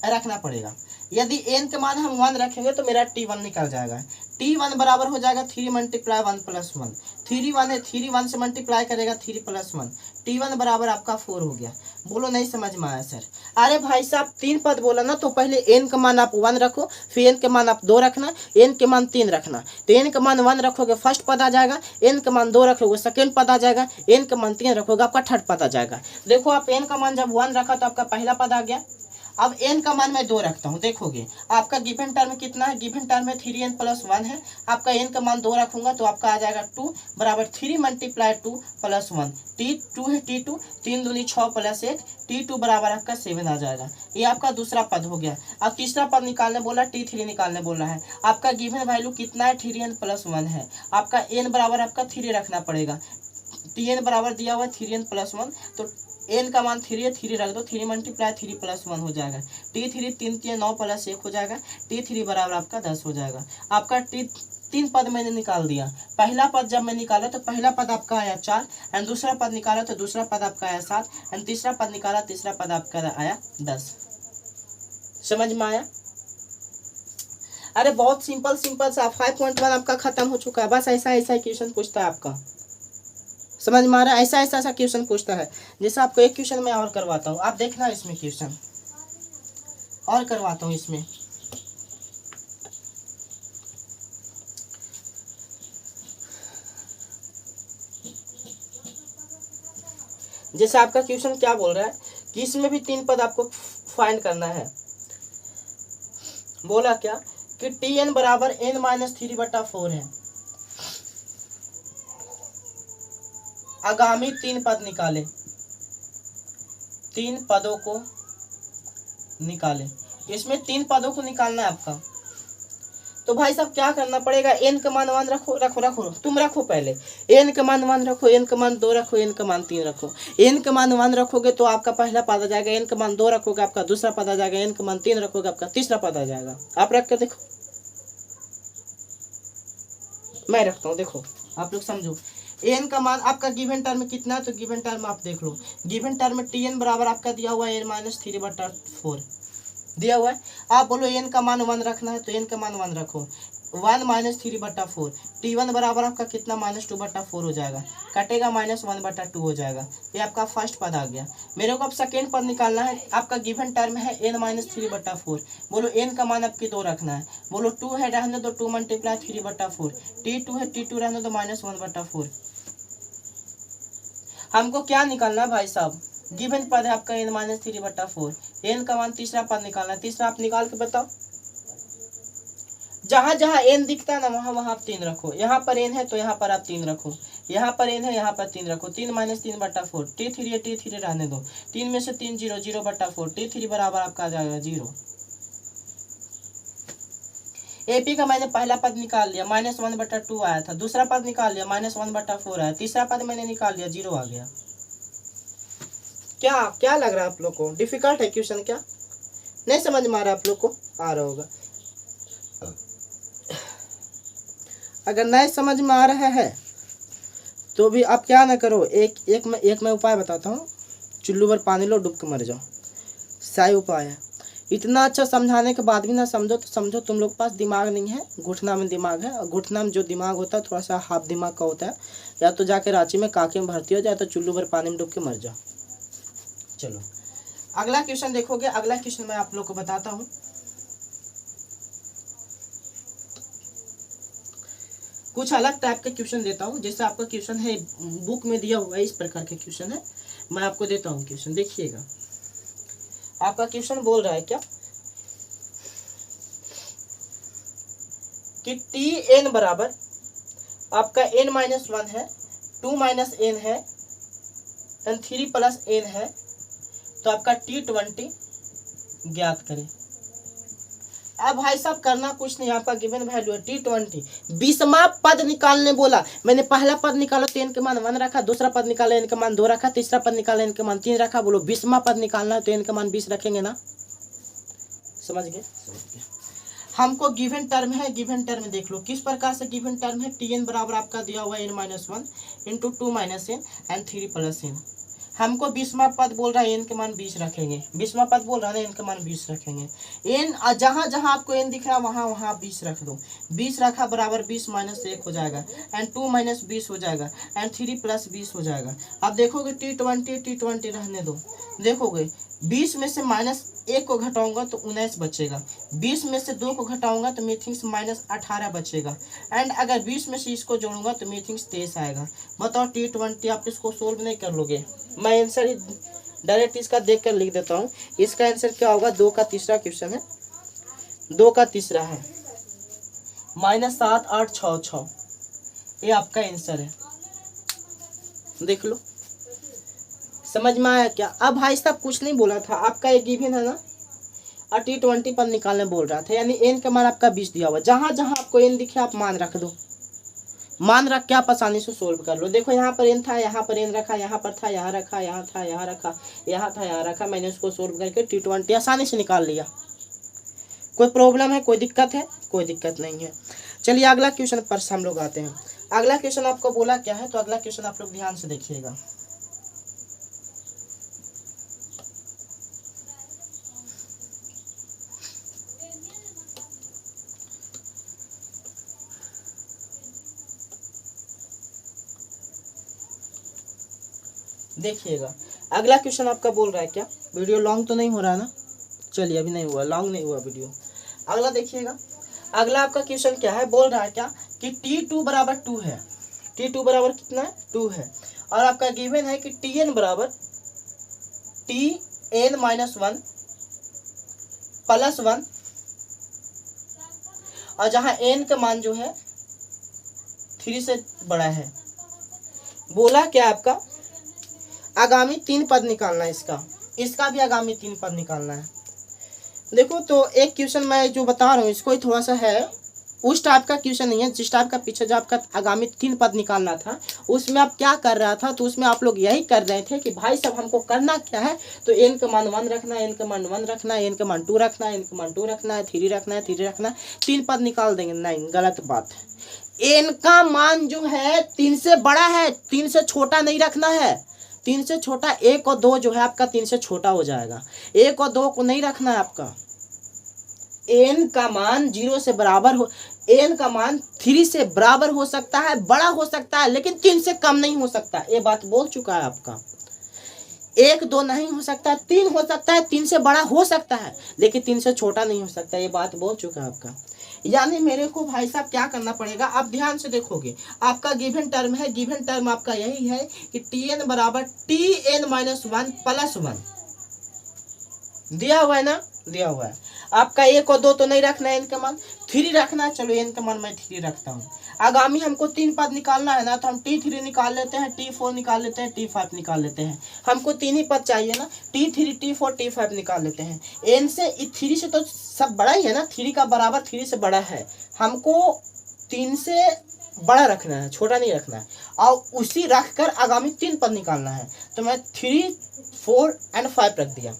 रखना पड़ेगा। यदि n के मान हम 1 रखेंगे तो मेरा T1 निकल जाएगा। T1 बराबर हो जाएगा 3 × 1 + 1, 3 1 है, 3 1 से मल्टीप्लाई करेगा 3 + 1, T1 बराबर आपका 4 हो गया। बोलो नहीं समझ में आया सर? अरे भाई साहब 3 पद बोला ना, तो पहले n का मान आप 1 रखो, फिर n के मान आप 2 रखना, n के मान 3 रखना। तो n का मान 1 रखोगे फर्स्ट पद आ जाएगा, n का मान 2 रखोगे सेकंड पद आ जाएगा, n का मान 3 रखोगे आपका थर्ड पद आ जाएगा। देखो आप n का मान जब 1 रखा तो आपका पहला पद आ गया। अब n का मान मैं 2 रखता हूँ, देखोगे आपका गिवन टर्म कितना है, गिवन टर्म में 3n + 1 है। आपका n का मान 2 रखूंगा तो आपका आ जाएगा 2 बराबर 3 × 2 + 1, T2 है, T2 3 दूनी 6 + 1, T2 बराबर आपका 7 आ जाएगा। ये आपका दूसरा पद हो गया। अब तीसरा पद निकालने बोला, T3 निकालने बोला है। आपका गिवन वैल्यू कितना है, 3n + 1 है। आपका n बराबर आपका 3 रखना पड़ेगा। Tn बराबर दिया हुआ 3n + 1, तो n का मान 3 है, 3 रख दो, 3 × 3 + 1 हो जाएगा। T3 3 3 9 + 1 हो जाएगा, T3 बराबर आपका 10 हो जाएगा। आपका 3 पद मैंने निकाल दिया। पहला पद जब मैं निकाला तो पहला पद आपका आया 4, एंड दूसरा पद निकाला तो दूसरा पद आपका आया 7, एंड तीसरा पद निकाला, तीसरा पद आपका आया 10। समझ में आया? अरे बहुत सिंपल सा 5.1 आपका खत्म हो चुका है। बस ऐसा ऐसा क्वेश्चन पूछता है आपका, समझ में आ रहा है? ऐसा क्वेश्चन पूछता है। जैसे आपको एक क्वेश्चन मैं और करवाता हूँ, आप देखना इसमें क्वेश्चन और करवाता हूँ इसमें। जैसे आपका क्वेश्चन क्या बोल रहा है कि इसमें भी 3 पद आपको फाइंड करना है। बोला क्या कि Tn बराबर n - 3/4 है। आगामी 3 पद निकाले, 3 पदों को निकाले। इसमें 3 पदों को निकालना है आपका। तो भाई साहब क्या करना पड़ेगा, n का मान 1 रखो, तुम रखो पहले। n का मान 1 रखो, n का मान 2 रखो, n का मान 3 रखो। n का मान 1 रखोगे तो आपका पहला पद आ जाएगा, n का मान 2 रखोगे आपका दूसरा पद आ जाएगा, n का मान 3 रखोगे आपका तीसरा पद आ जाएगा। आप रख कर देखो, मैं रखता हूँ, देखो आप लोग समझो। n का मान आपका गिवन टर्म में कितना है, तो गिवन टर्म आप देख लो। गिवन टर्म में Tn बराबर आपका दिया हुआ है n - 3/4 दिया हुआ है। आप बोलो n का मान 1 रखना है तो n का मान 1 रखो, 1 - 3/4। T1 बराबर आपका कितना -2/4 हो जाएगा, कटेगा -1/2 हो जाएगा। ये आपका फर्स्ट पद आ गया। मेरे को अब सेकेंड पद निकालना है। आपका गिवन टर्म है n - 3/4। बोलो n का मान आपकी 2 रखना है। बोलो 2 है, रहने दो, 2 × 3/4। T2 है, T2 रहने दो, -1/4। हमको क्या निकालना है भाई साहब, गिवन पद है आपका n - 3/4। n का मान तीसरा पद निकालना है। तीसरा आप निकाल के बताओ। जहां जहां n दिखता है ना वहां आप 3 रखो। यहाँ पर n है तो यहाँ पर आप 3 रखो, यहाँ पर n है यहाँ पर 3 रखो। 3 - 3/4, T3 है, T3 रहने दो, 3 में से 3 0, 0/4। T3 बराबर आपका आ जाएगा 0। AP का मैंने पहला पद निकाल लिया, -1/2 आया था। दूसरा पद निकाल लिया, -1/4 आया। तीसरा पद मैंने निकाल लिया, 0 आ गया। क्या लग रहा है आप लोग को? डिफिकल्ट है क्वेश्चन क्या? नहीं समझ में आ रहा आप लोग को? आ रहा होगा। अगर नहीं समझ में आ रहा है तो भी आप क्या ना करो, एक मैं उपाय बताता हूँ। चुल्लू पर पानी लो, डूब के मर जाओ। सही उपाय है। इतना अच्छा समझाने के बाद भी ना समझो तो समझो तुम लोग के पास दिमाग नहीं है, घुटना में दिमाग है। और घुटना में जो दिमाग होता है थोड़ा सा हाफ दिमाग का होता है। या तो जाके रांची में काके में भर्ती हो जाए, तो चुल्लू पर पानी में डूब के मर जाओ। चलो अगला क्वेश्चन देखोगे। अगला क्वेश्चन मैं आप लोग को बताता हूँ। कुछ अलग टाइप के क्वेश्चन देता हूँ। जैसे आपका क्वेश्चन है बुक में दिया हुआ है, इस प्रकार के क्वेश्चन है। मैं आपको देता हूँ क्वेश्चन, देखिएगा। आपका क्वेश्चन बोल रहा है क्या कि Tn बराबर आपका n माइनस 1 है, 2 माइनस n है, एंड 3 प्लस n है, तो आपका T20 ज्ञात करें। अब भाई साहब करना कुछ नहीं, आपका गिवन वैल्यू है T20। 20वां पद निकालने बोला, मैंने पहला पद निकाला तो n के मान 1 रखा, दूसरा पद निकाला n के मान 2 रखा, तीसरा पद निकाला n के मान 3 रखा। बोलो 20वां पद निकालना है तो n के मान 20 रखेंगे ना, समझ गए। हमको गिवन टर्म है, गिवन टर्म देख लो किस प्रकार से गिवन टर्म है। Tn बराबर आपका दिया हुआ है n minus 1 into 2 minus n and 3 plus n। हमको 20वां पद बोल रहा है n के मान 20 रखेंगे, 20वां पद बोल रहा है n के मान 20 रखेंगे। n जहाँ जहाँ आपको n दिख रहा है वहाँ वहाँ 20 रख दो। 20 रखा बराबर 20 माइनस 1 हो जाएगा, एंड 2 माइनस 20 हो जाएगा, एंड 3 प्लस 20 हो जाएगा। अब देखोगे T20 रहने दो, देखोगे 20 में से माइनस 1 को घटाऊंगा तो 19 बचेगा, 20 में से 2 को घटाऊंगा तो मीथिंग्स माइनस 18 बचेगा, एंड अगर 20 में से इसको जोड़ूंगा तो मीथिंग्स 23 आएगा। बताओ T20 आप इसको सोल्व नहीं कर लोगे। मैं आंसर डायरेक्ट इसका देख कर लिख देता हूँ। इसका आंसर क्या होगा, 2 का तीसरा क्वेश्चन है, 2 का तीसरा है -7 8 6 6, ये आपका आंसर है। देख लो, समझ में आया क्या। अब भाई साहब कुछ नहीं बोला था, आपका ये गिवन है ना, और T20 पर निकालने बोल रहा था, यानी n का मान आपका 20 दिया हुआ। जहाँ जहाँ आपको n दिखे आप मान रख दो, मान रख के आप आसानी से सोल्व कर लो। देखो यहाँ पर n था, यहाँ पर n रखा, यहाँ पर था, यहाँ रखा, यहाँ था, यहाँ रखा, यहाँ था, यहाँ रखा, मैंने उसको सोल्व करके T20 आसानी से निकाल लिया। कोई प्रॉब्लम है, कोई दिक्कत है? कोई दिक्कत नहीं है। चलिए अगला क्वेश्चन पर हम लोग आते हैं। अगला क्वेश्चन आपको बोला क्या है, तो अगला क्वेश्चन आप लोग ध्यान से देखिएगा। देखिएगा अगला क्वेश्चन आपका बोल रहा है क्या, वीडियो लॉन्ग तो नहीं हो रहा है ना, चलिए अभी नहीं हुआ, लॉन्ग नहीं हुआ वीडियो। अगला देखिएगा, अगला आपका क्वेश्चन क्या है, बोल रहा है क्या कि T2 बराबर 2 है। T2 बराबर कितना है, 2 है, और आपका गिवन है कि Tn बराबर Tn माइनस 1 प्लस 1, और जहाँ n का मान जो है 3 से बड़ा है। बोला क्या आपका आगामी 3 पद निकालना है, इसका भी आगामी 3 पद निकालना है। देखो तो एक क्वेश्चन मैं जो बता रहा हूँ इसको थोड़ा सा है, उस टाइप का क्वेश्चन नहीं है जिस टाइप का पीछे जो आपका आगामी 3 पद निकालना था उसमें आप क्या कर रहा था, तो उसमें आप लोग यही कर रहे थे कि भाई साहब हमको करना क्या है, तो n का मान 1 रखना है, n का मान 1 रखना है, n का मान 2 रखना है, n का मान 2 रखना है, 3 रखना है, 3 रखना है, 3 पद निकाल देंगे। नहीं, गलत बात है। n का मान जो है 3 से बड़ा है, 3 से छोटा नहीं रखना है। 3 से छोटा 1 और 2 जो है आपका 3 से छोटा हो जाएगा, 1 और 2 को नहीं रखना है आपका। n का मान 0 से बराबर हो, n का मान 3 से बराबर हो सकता है, बड़ा हो सकता है, लेकिन 3 से कम नहीं हो सकता। ये बात बोल चुका है आपका। 1 2 नहीं हो सकता, 3 हो सकता है, 3 से बड़ा हो सकता है, लेकिन 3 से छोटा नहीं हो सकता। ये बात बोल चुका है आपका। यानी मेरे को भाई साहब क्या करना पड़ेगा, आप ध्यान से देखोगे, आपका गिवन टर्म है, गिवन टर्म आपका यही है कि Tn बराबर Tn माइनस 1 प्लस 1 दिया हुआ है ना, दिया हुआ है। आपका 1 और 2 तो नहीं रखना है, n का मान 3 रखना है। चलो n का मान मैं 3 रखता हूँ। आगामी हमको 3 पद निकालना है ना, तो हम T3 निकाल लेते हैं, T4 निकाल लेते हैं, T5 निकाल लेते हैं। हमको 3 ही पद चाहिए ना, T3 T4 T5 निकाल लेते हैं। n से 3 से तो सब बड़ा ही है ना, 3 का बराबर 3 से बड़ा है, हमको 3 से बड़ा रखना है, छोटा नहीं रखना है, और उसी रख कर आगामी 3 पद निकालना है। तो मैं 3 4 एंड 5 रख दिया।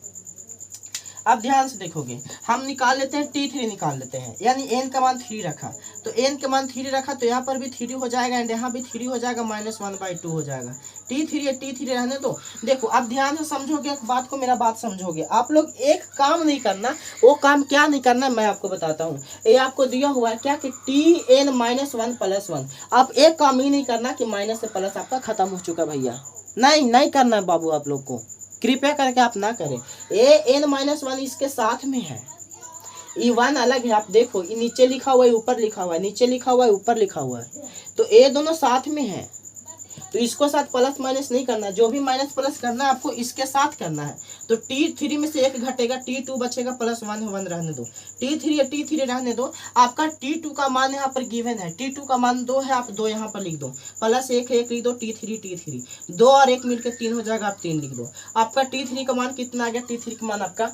अब ध्यान से देखोगे, हम निकाल लेते हैं T3 निकाल लेते हैं, यानी n का मान 3 रखा, तो n का मान 3 रखा तो यहाँ पर भी 3 हो जाएगा, एंड यहाँ भी 3 हो जाएगा, -1/2 हो जाएगा। T3 रहने दो। देखो अब ध्यान से समझोगे एक बात को, मेरा बात समझोगे। आप लोग एक काम नहीं करना, वो काम क्या नहीं करना मैं आपको बताता हूँ। ये आपको दिया हुआ है क्या कि Tn माइनस 1 प्लस 1। आप एक काम ही नहीं करना कि माइनस से प्लस आपका खत्म हो चुका भैया, नहीं करना है बाबू, आप लोग को कृपया करके आप ना करें। n माइनस 1 इसके साथ में है, ये 1 अलग है। आप देखो ये नीचे लिखा हुआ है, ऊपर लिखा हुआ है, नीचे लिखा हुआ है, ऊपर लिखा हुआ है, तो ये दोनों साथ में है। तो इसको साथ प्लस माइनस नहीं करना, जो भी माइनस प्लस करना है आपको इसके साथ करना है। तो T3 में से एक घटेगा, T2 बचेगा, प्लस 1 है, 1 रहने दो, T3 रहने दो। आपका T2 का मान यहाँ पर गिवन है, T2 का मान 2 है, आप 2 यहाँ पर लिख दो, प्लस 1 है, 1 लिख दो, T3 2 और 1 मिलकर 3 हो जाएगा, आप 3 लिख दो। आपका T3 का मान कितना आ गया, T3 का मान आपका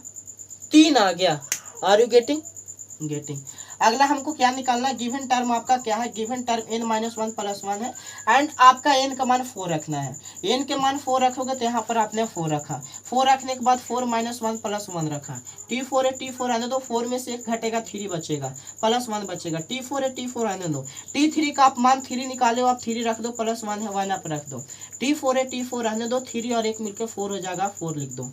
3 आ गया। Are you getting? अगला हमको क्या निकालना है, गिवन टर्म आपका क्या है, गिवन टर्म n-1 प्लस 1 है एंड आपका n का मान 4 रखना है। n के मान 4 रखोगे तो यहाँ पर आपने 4 रखा, 4 रखने के बाद 4 - 1 प्लस 1 रखा। T4 है, T4 आने दो, 4 में से 1 घटेगा, 3 बचेगा, प्लस 1 बचेगा। T4 है, T4 आने दो, T3 का आप मान 3 निकाले हो, आप 3 रख दो, प्लस 1 है, 1 आप रख दो। T4 है, T4 रहने दो, 3 और 1 मिलकर 4 हो जाएगा, 4 लिख दो।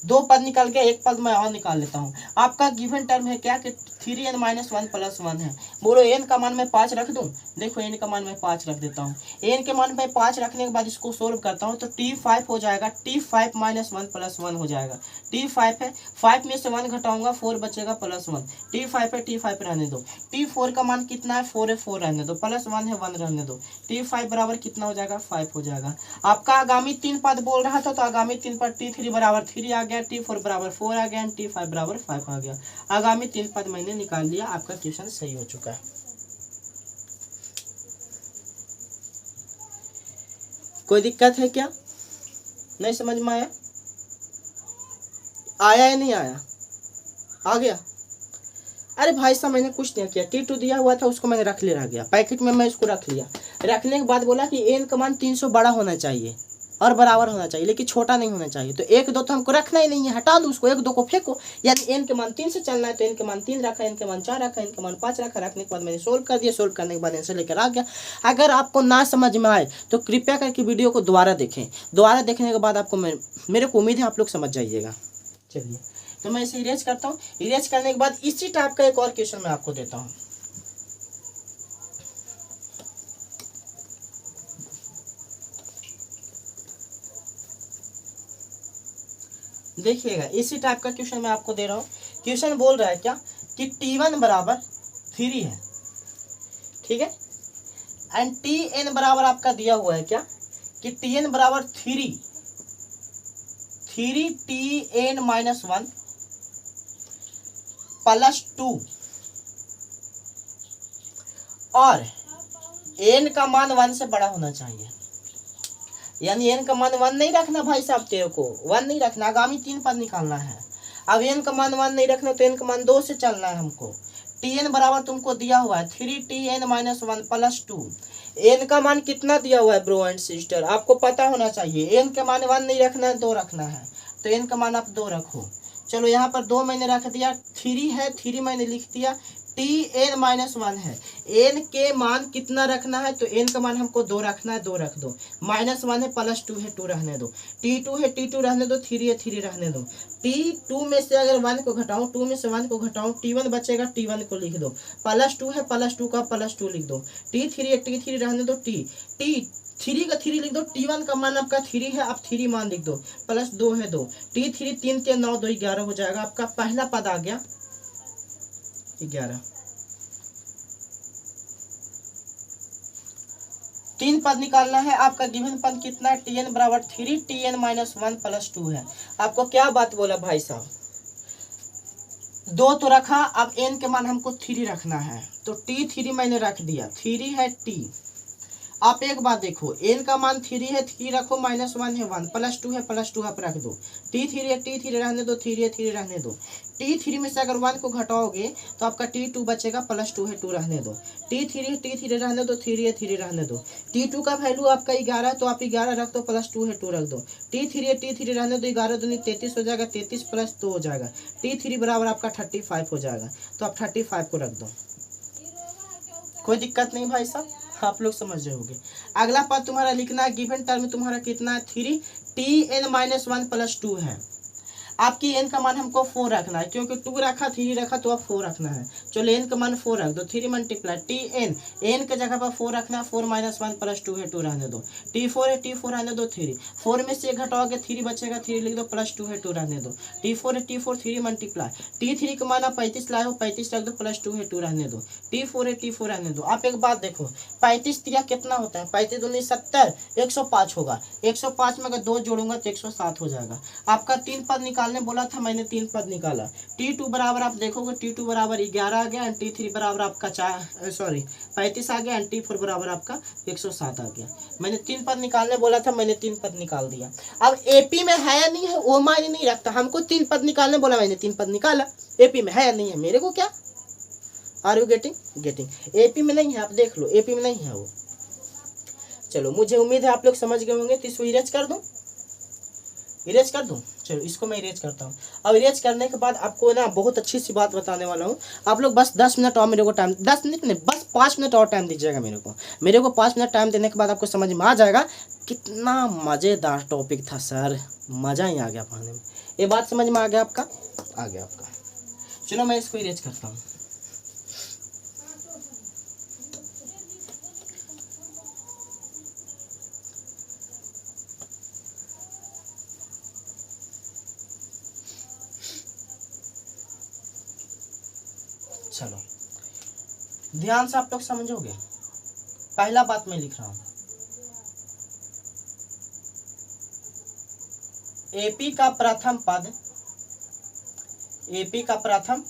2 पद निकाल गया, 1 पद मैं और निकाल लेता हूँ। आपका गिवन टर्म है क्या कि 3n-1 प्लस 1 है। बोलो n का मान मैं 5 रख दूं, देखो n का मान मैं 5 रख देता हूँ। n के मान मैं 5 रखने के बाद इसको सोल्व करता हूँ तो T5 हो जाएगा, T5 - 1 प्लस 1 हो जाएगा। T5 है, 5 में से 1 घटाऊंगा, 4 बचेगा, प्लस 1। T5 है, T5 रहने दो। T4 का मान कितना है, 4 है, 4 रहने दो, प्लस 1 है, 1 रहने दो। T5 बराबर कितना हो जाएगा, 5 हो जाएगा। आपका आगामी 3 पद बोल रहा था तो आगामी 3 पद T3 बराबर 3 आ गया, T4 बराबर 4 आ गया, T5 बराबर 5 आ गया। आगामी 3 पद मैंने निकाल लिया, आपका क्वेश्चन सही हो चुका है। कोई दिक्कत है क्या, नहीं समझ में आया? आया या नहीं आया? आ गया? अरे भाई साहब मैंने कुछ नहीं किया, T2 दिया हुआ था उसको मैंने रख ले, रह गया पैकेट में, मैं इसको रख लिया। रखने के बाद बोला कि n का मान 300 बड़ा होना चाहिए और बराबर होना चाहिए, लेकिन छोटा नहीं होना चाहिए। तो 1 2 तो हमको रखना ही नहीं है, हटा दो उसको, 1 2 को फेंको। यानी n के मान 3 से चलना है तो n के मान 3 रखा, n के मान 4 रखा, n के मान 5 रखा। रखने के बाद मैंने सोल्व कर दिया, सोल्व करने के बाद आंसर लेकर आ गया। अगर आपको ना समझ में आए तो कृपया करके वीडियो को दोबारा देखें, दोबारा देखने के बाद आपको मेरे को उम्मीद है आप लोग समझ जाइएगा। चलिए तो मैं इसे इरेज करता हूँ। इरेज करने के बाद इसी टाइप का एक और क्वेश्चन मैं आपको देता हूँ। देखिएगा इसी टाइप का क्वेश्चन मैं आपको दे रहा हूँ। क्वेश्चन बोल रहा है क्या कि T1 बराबर 3 है, ठीक है, एंड Tn बराबर आपका दिया हुआ है क्या कि Tn बराबर 3 Tn - 1 प्लस 2 और n का मान 1 से बड़ा होना चाहिए। यानी n का मान 1 नहीं रखना भाई साहब, तेरे को 1 नहीं रखना, आगामी 3 पद निकालना है। अब n का मान 1 नहीं रखना तो n का मान 2 से चलना है हमको। Tn बराबर तुमको दिया हुआ है 3Tn - 1 प्लस 2। n का मान कितना दिया हुआ है ब्रो एंड सिस्टर, आपको पता होना चाहिए। n का मान 1 नहीं रखना है, 2 रखना है, तो n का मान आप 2 रखो। चलो यहाँ पर 2 मैंने रख दिया, 3 है, 3 मैंने लिख दिया, Tn - 1 है। n के मान कितना रखना है, तो n का मान हमको 2 रखना है, 2 रख दो। -1 है, प्लस 2 है, 2 रहने दो। T2 है, T2 रहने दो, 3 है, 3 रहने दो। T2 में से अगर 1 को घटाऊं, 2 में से 1 को घटाऊं, T1 बचेगा, T1 को लिख दो। प्लस 2 है, प्लस 2 का प्लस 2 लिख दो। T3 है, T3 रहने दो, T3 का 3 लिख दो। T1 का मान आपका 3 है, आप 3 मान लिख दो, प्लस 2 है 2। T3 3 3 9 2 11 हो जाएगा। आपका पहला पद आ गया 11। 3 पद निकालना है। आपका गिवन पद कितना है, Tn बराबर 3 Tn - 1 प्लस 2 है। आपको क्या बात बोला भाई साहब, 2 तो रखा, अब n के मान हमको 3 रखना है, तो T3 मैंने रख दिया, 3 है T। आप एक बात देखो, n का मान 3 है, 3 रखो, -1 है 1, प्लस 2 है, प्लस 2 आप रख दो। T3 है, T3 रहने दो, 3 है, 3 रहने दो। T3 में से अगर 1 को घटाओगे तो आपका T2 बचेगा, प्लस 2 है, 2 रहने दो। T3 है, T3 रहने दो, 3 है, 3 रहने दो। T2 का वैल्यू आपका 11 है, तो आप 11 रख दो, प्लस 2 है, 2 रख दो। T3 है, T3 रहने दो, 11 दूनी 33 हो जाएगा, 33 प्लस 2 हो जाएगा। T3 बराबर आपका 35 हो जाएगा, तो आप 35 को रख दो। कोई दिक्कत नहीं भाई साहब, आप लोग समझ रहे होंगे। अगला पद तुम्हारा लिखना है, गिवन टर्म तुम्हारा कितना है, 3 Tn - 1 प्लस 2 है। आपकी n का मान हमको 4 रखना है, क्योंकि 2 रखा 3 रखा तो अब 4 रखना है। चलो n का मान 4 रख दो, 3 मल्टीप्लाई टी एन, एन के जगह पर 4 रखना है, 4 - 1 + 2 है, 2 रहने दो। t4 है, t4 रहने दो 3, 4 में से 1 घटाओगे 3 बचेगा, 3 लिख दो, +2 है, 2 रहने दो। t4 है, t4 3 मल्टीप्लाई t3 का मान 35 लाए हो, 35 रख दो, +2 है, 2 रहने दो। t4 है, t4 रहने दो। आप एक बात देखो, 35 तिया कितना होता है, 35 दूनी 70, 105 होगा। 105 में अगर 2 जोड़ूंगा तो 107 हो जाएगा। आपका 3 पद निकालने बोला था, मैंने 3 पद निकाला। t2 बराबर आप देखोगे, t2 बराबर 11 आ गया, एंड t3 बराबर आपका 35 आ गया, एंड t4 बराबर आपका 107 आ गया। मैंने 3 पद निकालने बोला था, मैंने 3 पद निकाल दिया। अब एपी में है या नहीं है वो मायने नहीं रखता, हमको 3 पद निकालने बोला, मैंने 3 पद निकाला। एपी में है या नहीं है मेरे को क्या, आर यू गेटिंग? एपी में नहीं है, आप देख लो, एपी में नहीं है वो। चलो, मुझे उम्मीद है आप लोग समझ गए होंगे। तो इसको इरेज कर दूं, इरेज कर दूं। चलो, इसको मैं इरेज करता हूँ। अब इरेज करने के बाद आपको ना बहुत अच्छी सी बात बताने वाला हूँ। आप लोग बस 10 मिनट और मेरे को टाइम, 10 मिनट नहीं, बस 5 मिनट और टाइम दीजिएगा मेरे को 5 मिनट टाइम देने के बाद आपको समझ में आ जाएगा कितना मज़ेदार टॉपिक था सर, मज़ा ही आ गया पढ़ने में। ये बात समझ में आ गया आपका? आ गया आपका। चलो, मैं इसको इरेज करता हूँ। चलो, ध्यान से आप लोग समझोगे। पहला बात मैं लिख रहा हूं, एपी का प्रथम पद, एपी का प्रथम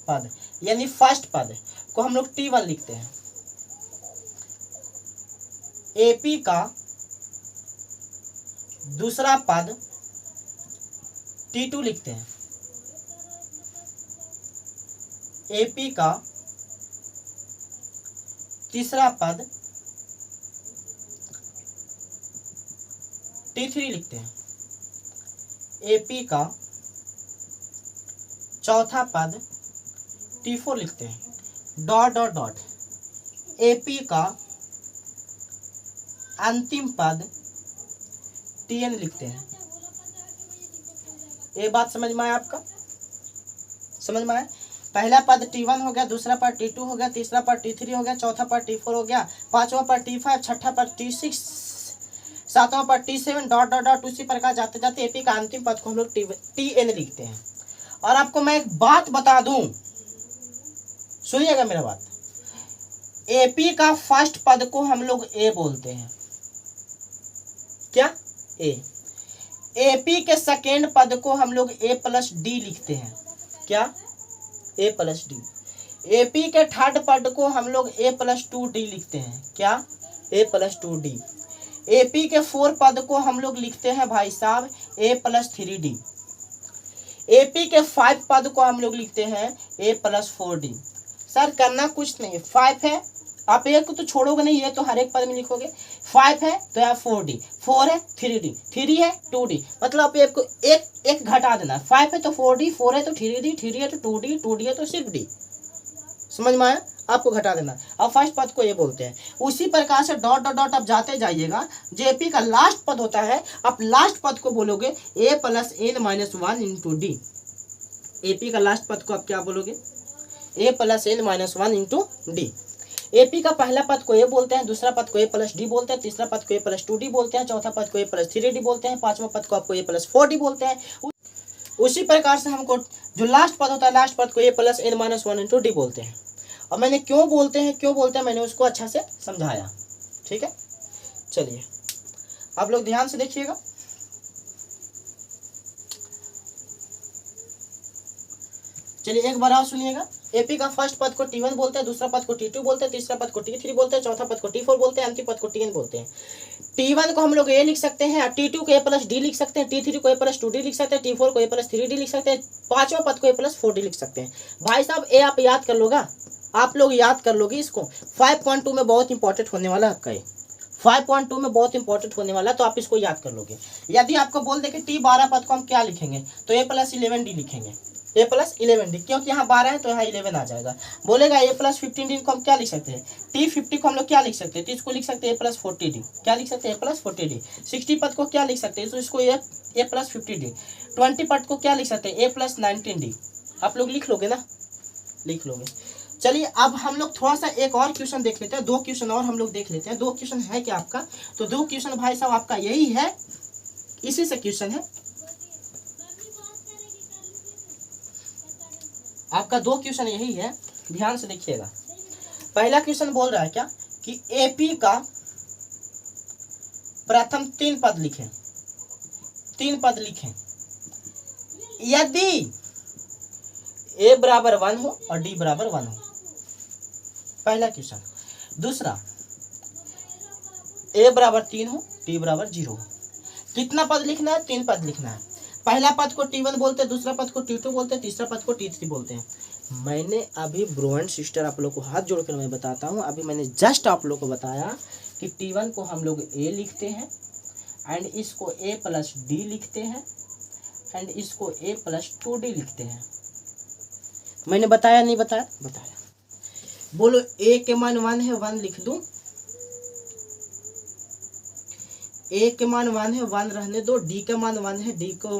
पद यानी फर्स्ट पद को हम लोग T1 लिखते हैं। एपी का दूसरा पद T2 लिखते हैं। एपी का तीसरा पद T3 लिखते हैं। एपी का चौथा पद T4 लिखते हैं। डॉट डॉट डॉट एपी का अंतिम पद Tn लिखते हैं। ये बात समझ में आया आपका? समझ में आया? पहला पद T1 हो गया, दूसरा पद T2 हो गया, तीसरा पद T3 हो गया, चौथा पद T4 हो गया, पांचवा पद T5, छठा पद T6, सातवां पद T7, डॉट डॉट डॉट। उसी प्रकार जाते जाते एपी का अंतिम पद को हम लोग Tn लिखते हैं। और आपको मैं एक बात बता दूं, सुनिएगा मेरा बात। एपी का फर्स्ट पद को हम लोग ए बोलते हैं। क्या? ए। एपी के सेकेंड पद को हम लोग A+D लिखते हैं। क्या? A+D। एपी के थर्ड पद को हम लोग A+2D लिखते हैं। क्या? A+2D। एपी के फोर्थ पद को हम लोग लिखते हैं भाई साहब A+3D। एपी के 5 पद को हम लोग लिखते हैं A+4D। सर करना कुछ नहीं है, 5 है, आप एक को तो छोड़ोगे नहीं, ये तो हर एक पद में लिखोगे। 5 है तो है 4D, 4 है 3D, 3 है 2D, मतलब आप एक को एक घटा देना। 5 है तो 4D, 4 है तो 3D, 3 है तो 2D, 2D है तो सिर्फ D। समझ में आया? आपको घटा देना। अब फर्स्ट पद को ये बोलते हैं। उसी प्रकार से डॉट डॉट डॉट आप जाते जाइएगा। जेपी का लास्ट पद होता है, आप लास्ट पद को बोलोगे A+n-1 इंटू D। एपी का लास्ट पद को आप क्या बोलोगे? A+n-1 into D। एपी का पहला पद को ए बोलते हैं, दूसरा पद को A+D बोलते हैं, तीसरा पद को A+2D बोलते हैं, चौथा पद को A+3D बोलते हैं, पांचवा पद को आपको A+4D बोलते हैं। उसी प्रकार से हमको जो लास्ट पद होता है, लास्ट पद को A+n-1 इंटू D बोलते हैं। और मैंने क्यों बोलते हैं मैंने उसको अच्छा से समझाया। ठीक है, चलिए आप लोग ध्यान से देखिएगा। चलिए एक बार और सुनिएगा। एपी का फर्स्ट पद को T1 बोलते हैं, दूसरा पद को T2 बोलते हैं, तीसरा पद को T3 बोलते हैं, चौथा पद को T4 बोलते हैं, अंतिम पद को Tn बोलते हैं। T1 को हम लोग A लिख सकते हैं, T2 को A+D लिख सकते हैं, T3 को A+2D लिख सकते हैं, T4 को A+3D लिख सकते हैं, पांचवा पद को A+4D लिख सकते हैं। भाई साहब ए आप याद कर लोगा, आप लोग याद कर लोगे इसको। 5.2 में बहुत इंपॉर्टेंट होने वाला है आपका ये, 5.2 में बहुत इंपॉर्टेंट होने वाला, तो आप इसको याद कर लोगे। यदि आपको बोल दे कि T12 पद को हम क्या लिखेंगे, तो A+11D लिखेंगे। A+11D, क्योंकि यहाँ 12 है तो यहाँ 11 आ जाएगा। बोलेगा A+15D को हम क्या लिख सकते हैं? T50 को हम लोग क्या लिख सकते हैं? तो इसको लिख सकते हैं A+40D। क्या लिख सकते हैं? A+40D। 60 पद को क्या लिख सकते हैं? तो इसको A+50D। 20 पद को क्या लिख सकते हैं, a + 19d। आप लोग लिख लोगे ना, लिख लोगे। चलिए अब हम लोग थोड़ा सा एक और क्वेश्चन देख लेते हैं, 2 क्वेश्चन और हम लोग देख लेते हैं। 2 क्वेश्चन है क्या आपका, तो 2 क्वेश्चन भाई साहब आपका यही है, इसी से क्वेश्चन है आपका। 2 क्वेश्चन यही है, ध्यान से देखिएगा। पहला क्वेश्चन बोल रहा है क्या कि एपी का प्रथम 3 पद लिखें, 3 पद लिखें यदि a बराबर 1 हो और d बराबर 1 हो। पहला क्वेश्चन। दूसरा, a बराबर 3 हो, d बराबर 0 हो। कितना पद लिखना है, 3 पद लिखना है। पहला पद को T1 बोलते हैं, दूसरा पद को T2 बोलते हैं, तीसरा पद को T3 बोलते हैं। मैंने अभी ब्रो एंड सिस्टर आप लोग को हाथ जोड़कर मैं बताता हूँ, अभी मैंने जस्ट आप लोग को बताया कि T1 को हम लोग a लिखते हैं एंड इसको a + d लिखते हैं एंड इसको a + 2d लिखते हैं। मैंने बताया नहीं बताया, बताया। बोलो a के मान 1 है, 1 लिख दूं, a के मान 1 है, 1 रहने दो, d का मान 1 है, d को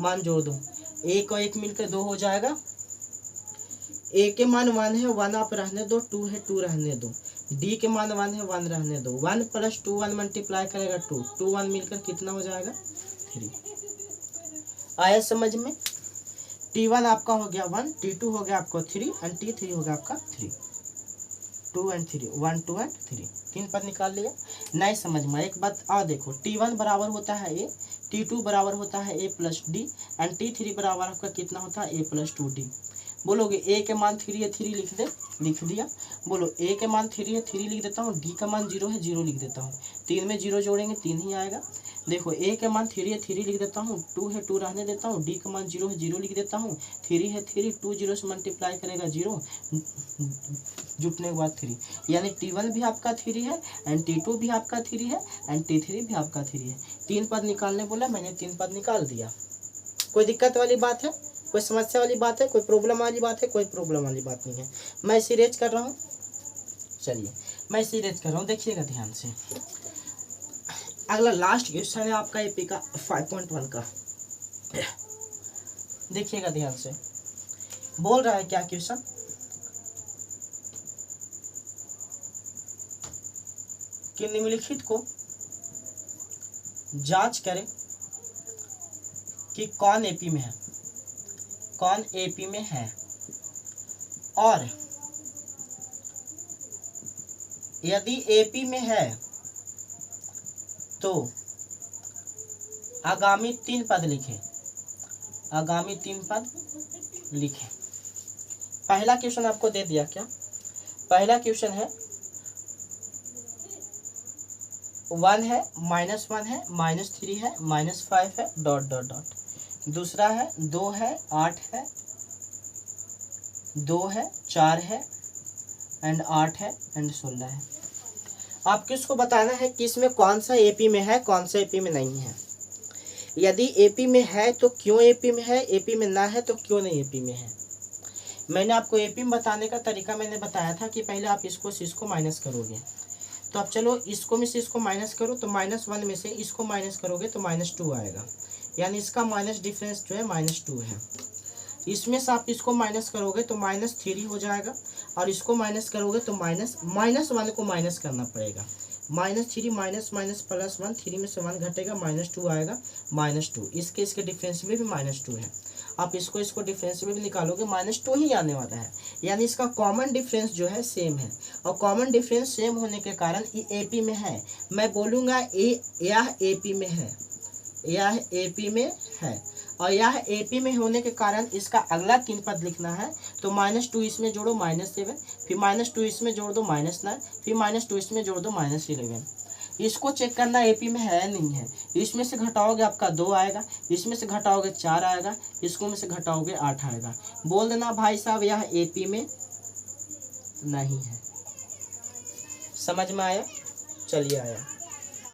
मान जोड़ दो, a को 1 मिलकर 2 हो जाएगा। a के मान 1 है, 1 आप रहने दो, 2 है 2 रहने दो, d के मान 1 है, 1 रहने दो, 1 + 2 1 मल्टीप्लाई करेगा 2, 2 1 मिलकर कितना हो जाएगा 3। आया समझ में। T1 आपका हो गया 1, T2 हो गया आपका 3 एंड T3 हो गया आपका 3। 2 एंड 3, 1 2 एंड 3, 3 पद निकाल लिया। नहीं समझ में एक बात और देखो, T1 बराबर होता है a, T2 बराबर होता है a + d एंड T3 बराबर आपका कितना होता है a + 2d। बोलोगे a के मान 3 है, 3 लिख दे, लिख दिया। बोलो a के मान 3 है, 3 लिख देता हूँ, d का मान 0 है, 0 लिख देता हूँ। 3 में 0 जोड़ेंगे 3 ही आएगा। देखो a के मान 3 है, 3 लिख देता हूँ, 2 है 2 रहने देता हूँ, d का मान 0 है, 0 लिख देता हूँ, 3 है 3, 2 0 से मल्टीप्लाई करेगा 0, जुटने के बाद 3, यानी T1 भी आपका 3 है एंड T2 भी आपका 3 है एंड T3 भी आपका 3 है। 3 पद निकालने बोला, मैंने 3 पद निकाल दिया। कोई दिक्कत वाली बात है, कोई समस्या वाली बात है, कोई प्रॉब्लम वाली बात है, कोई प्रॉब्लम वाली बात नहीं है। मैं इसे रेज कर रहा हूँ, चलिए मैं इसे रेज कर रहा हूँ, देखिएगा ध्यान से। अगला लास्ट क्वेश्चन है आपका एपी का 5.1 का, देखिएगा ध्यान से। बोल रहा है क्या क्वेश्चन, कि निम्नलिखित को जांच करें कि कौन एपी में है, कौन एपी में है, और यदि एपी में है तो आगामी 3 पद लिखें, आगामी 3 पद लिखें। पहला क्वेश्चन आपको दे दिया क्या, पहला क्वेश्चन है 1 है, -1 है, -3 है, -5 है, ... दूसरा है 2 है, 8 है, 2 है, 4 है एंड 8 है एंड 16 है। आप किसको बताना है कि इसमें कौन सा एपी में है, कौन सा एपी में नहीं है। यदि एपी में है तो क्यों एपी में है, एपी में ना है तो क्यों नहीं एपी में है। मैंने आपको एपी में बताने का तरीका मैंने बताया था कि पहले आप इसको से इसको माइनस करोगे। तो अब चलो इसको में से इसको माइनस करो, तो -1 में से इसको माइनस करोगे तो -2 आएगा, यानी इसका माइनस डिफरेंस जो है -2 है। इसमें से आप इसको माइनस करोगे तो -3 हो जाएगा, और इसको माइनस करोगे तो -1 को माइनस करना पड़ेगा। -3 -1 3 में से 1 घटेगा, -2 आएगा, -2। इसके डिफरेंस में भी -2 है। आप इसको डिफरेंस में भी निकालोगे -2 ही आने वाला है, यानी इसका कॉमन डिफरेंस जो है सेम है, और कॉमन डिफरेंस सेम होने के कारण ये एपी में है। मैं बोलूँगा यह एपी में है, यह एपी में है, और यह एपी में होने के कारण इसका अगला 3 पद लिखना है। तो -2 इसमें जोड़ो -7, फिर -2 इसमें जोड़ दो -9, फिर -2 इसमें जोड़ दो -11। इसको चेक करना एपी में है नहीं है। इसमें से घटाओगे आपका 2 आएगा, इसमें से घटाओगे 4 आएगा, इसको में से घटाओगे 8 आएगा। बोल देना भाई साहब यह एपी में नहीं है। समझ में आया, चलिए आया।